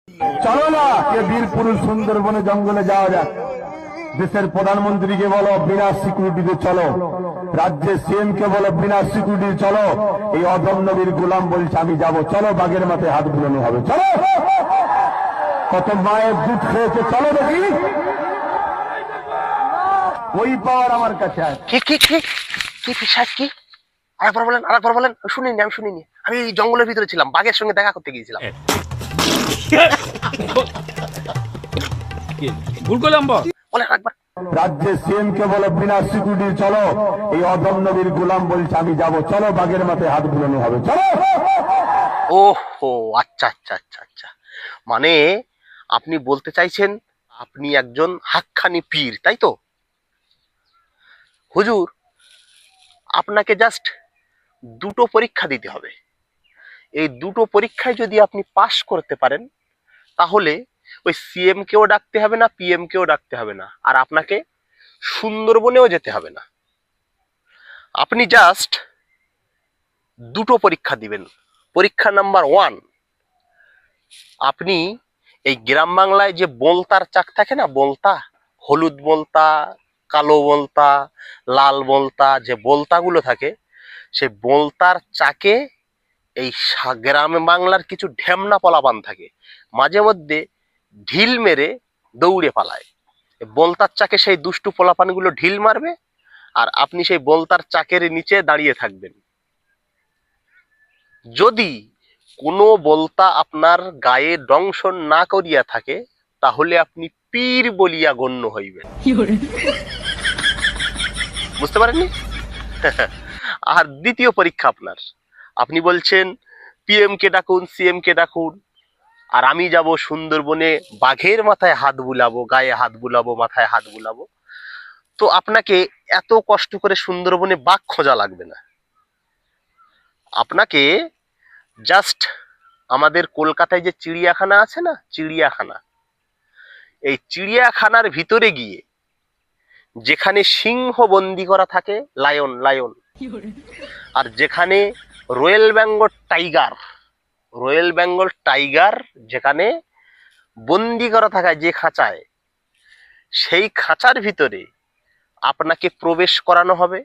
চলো না কে বীর পুরুষ সুন্দরবনে জঙ্গলে যাওয়া যাক। দেশের প্রধানমন্ত্রীকে বলো বিনা সিকিউরিটিতে চলো, রাজ্যের সিএম কে বলো বিনা সিকিউরিটি চলো। এই অদম নবীর গোলাম বলছে আমি যাব, চলো বাঘের মাথায় হাত বুলানো হবে, চলো। কত মায়ের দুধ খেয়েছে, চলো দেখি। ওই পাওয়ার আমার কাছে আছে। কি কি কি কি পিশাচ কি? আরেকবার বলেন। আমি শুনিনি। আমি এই জঙ্গলের ভিতরে ছিলাম, বাঘের সঙ্গে দেখা করতে গিয়েছিলাম। ভুল করলাম বল। বলেন আরেকবার। রাজ্যের সিএম কে বলো বিনা সিকিউরিটি চলো। এই অদম নবীর গোলাম বলছে আমি যাব, চলো বাঘের মাথায় হাত বুলানো হবে, চলো। ওহো, আচ্ছা আচ্ছা আচ্ছা আচ্ছা, মানে আপনি বলতে চাইছেন আপনি একজন হাক্কানি পীর, তাই তো? হুজুর, আপনাকে জাস্ট দুটো পরীক্ষা দিতে হবে। এই দুটো পরীক্ষায় যদি আপনি পাশ করতে পারেন, তাহলে ওই সিএম কেও ডাকতে হবে না, পিএম কেও ডাকতে হবে না, আর আপনাকে সুন্দরবনেও যেতে হবে না। আপনি জাস্ট দুটো পরীক্ষা দিবেন। পরীক্ষা নাম্বার 1, আপনি এই গ্রাম বাংলায় যে বলতার চাক থাকে না, বলতা, হলুদ বলতা, কালো বলতা, লাল বলতা, যে বলতাগুলো থাকে, সেই বলতার চাকে এই গ্রাম বাংলার কিছু ঢেমনা পলাপান থাকে, মাঝে মধ্যে ঢিল মেরে দৌড়ে পালায়। বলতার চাকে সেই দুষ্টু পোলাপানগুলো ঢিল মারবে, আর আপনি সেই বলতার চাকের নিচে দাঁড়িয়ে থাকবেন। যদি কোনো বলতা আপনার গায়ে দংশন না করিয়া থাকে, তাহলে আপনি পীর বলিয়া গণ্য হইবেন। বুঝতে পারেননি? আর দ্বিতীয় পরীক্ষা আপনার, আপনি বলছেন পিএম কে ডাকুন, সিএম কে ডাকুন, আর আমি যাব সুন্দরবনে বাঘের মাথায় হাত বুলাবো, গায়ে হাত বুলাবো, মাথায় হাত বুলাবো। তো আপনাকে এত কষ্ট করে সুন্দরবনে বাঘ খোঁজা লাগবে না। আপনাকে জাস্ট আমাদের কলকাতায় যে চিড়িয়াখানা আছে না, চিড়িয়াখানা, এই চিড়িয়াখানার ভিতরে গিয়ে যেখানে সিংহ বন্দি করা থাকে, লায়ন লায়ন, আর যেখানে royal Bengal tiger, royal Bengal tiger যেখানে বন্দি করা থাকে যে খাঁচায়, সেই খাঁচার ভিতরে আপনাকে প্রবেশ করানো হবে।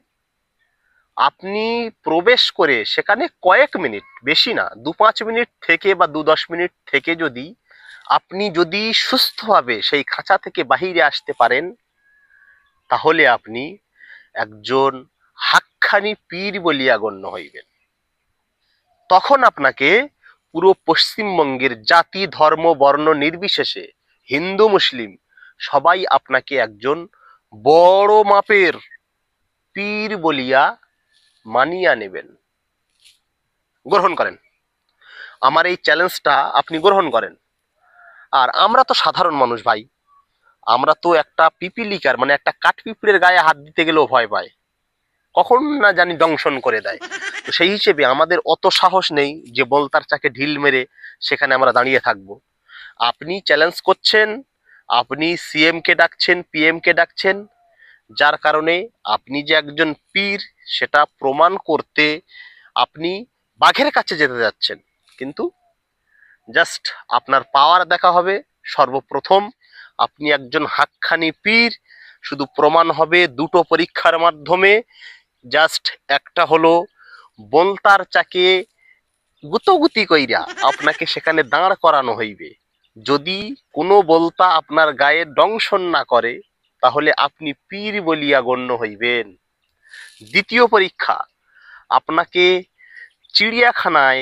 আপনি প্রবেশ করে সেখানে কয়েক মিনিট, বেশি না, 2-5 মিনিট থেকে বা 2-10 মিনিট থেকে আপনি যদি সুস্থভাবে সেই খাঁচা থেকে বাহিরে আসতে পারেন, তাহলে আপনি একজন হাক্কানি পীর বলিয়া গণ্য হইবেন। তখন আপনাকে পুরো পশ্চিমবঙ্গের জাতি ধর্ম বর্ণ নির্বিশেষে, হিন্দু মুসলিম, সবাই আপনাকে একজন বড় মাপের পীর বলিয়া মানিয়া নেবেন। গ্রহণ করেন আমার এই চ্যালেঞ্জটা, আপনি গ্রহণ করেন। আর আমরা তো সাধারণ মানুষ ভাই, আমরা তো একটা পিপিলিকার মানে একটা কাঠপিঁপড়ের গায়ে হাত দিতে গেলেও ভয় পায়, কখন না জানি দংশন করে দেয়। তো সেই হিসেবে আমাদের অত সাহস নেই যে বলতার চাকে ঢিল মেরে সেখানে আমরা দাঁড়িয়ে থাকব। আপনি চ্যালেঞ্জ করছেন, আপনি সিএম কে ডাকছেন, পিএম কে ডাকছেন, যার কারণে আপনি যে একজন পীর সেটা প্রমাণ করতে আপনি বাঘের কাছে যেতে যাচ্ছেন। কিন্তু জাস্ট আপনার পাওয়ার দেখা হবে। সর্বপ্রথম আপনি একজন হাক্কানি পীর, শুধু প্রমাণ হবে দুটো পরীক্ষার মাধ্যমে। জাস্ট একটা হলো বলতার চাকে গুতোগুতি কইরা আপনাকে সেখানে দাঁড় করানো হইবে। যদি কোনো বলতা আপনার গায়ে দংশন না করে, তাহলে আপনি পীর বলিয়া গণ্য হইবেন। দ্বিতীয় পরীক্ষা, আপনাকে চিড়িয়াখানায়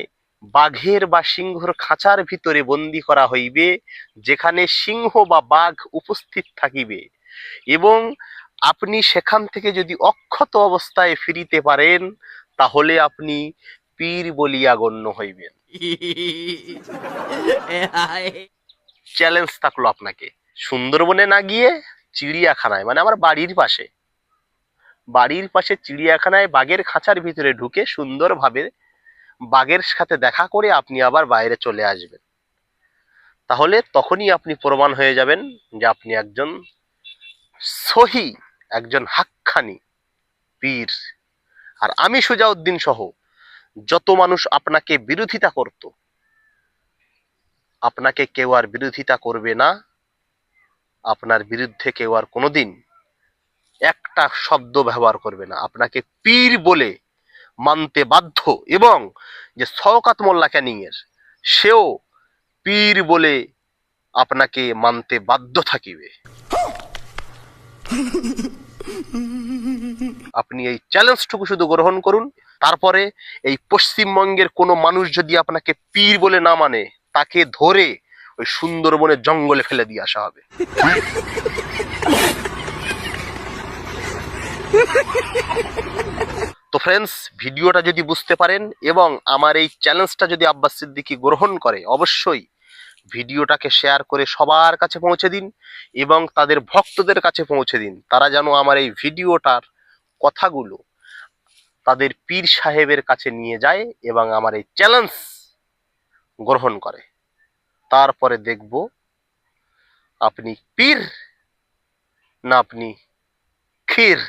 বাঘের বা সিংহর খাঁচার ভিতরে বন্দি করা হইবে, যেখানে সিংহ বা বাঘ উপস্থিত থাকিবে, এবং আপনি সেখান থেকে যদি অক্ষত অবস্থায় ফিরিতে পারেন, তাহলে আপনি পীর বলিয়া গণ্য হইবেন। চ্যালেঞ্জ থাকলো আপনাকে, সুন্দরবনে না গিয়ে চিড়িয়াখানায়, মানে আমার বাড়ির পাশে চিড়িয়াখানায় বাঘের খাঁচার ভিতরে ঢুকে সুন্দরভাবে বাঘের সাথে দেখা করে আপনি আবার বাইরে চলে আসবেন। তাহলে তখনই আপনি প্রমাণ হয়ে যাবেন যে আপনি একজন সহি, একজন হাক্কানি পীর। আর আমি সুজাউদ্দিন সহ যত মানুষ আপনাকে বিরোধিতা করত, আপনাকে কেউ আর বিরোধিতা করবে না, আপনার বিরুদ্ধে কেউ আর কোনোদিন একটা শব্দ ব্যবহার করবে না। আপনাকে পীর বলে মানতে বাধ্য, এবং যে শওকত মোল্লা ক্যানিং এর, সেও পীর বলে আপনাকে মানতে বাধ্য থাকিবে। আপনি এই চ্যালেঞ্জটুকু শুধু গ্রহণ করুন, তারপরে এই পশ্চিমবঙ্গের কোনো মানুষ যদি আপনাকে পীর বলে না মানে, তাকে ধরে ওই সুন্দরবনের জঙ্গলে ফেলে দিয়ে আসা হবে। তো ফ্রেন্ডস, ভিডিওটা যদি বুঝতে পারেন এবং আমার এই চ্যালেঞ্জটা যদি আব্বাস সিদ্দিকী গ্রহণ করে, অবশ্যই ভিডিওটাকে শেয়ার করে সবার কাছে পৌঁছে দিন এবং তাদের ভক্তদের কাছে পৌঁছে দিন। তারা যেন আমার এই ভিডিওটার কথাগুলো তাদের পীর সাহেবের কাছে নিয়ে যায় এবং আমার এই চ্যালেঞ্জ গ্রহণ করে। তারপরে দেখব আপনি পীর না আপনি ক্ষীর।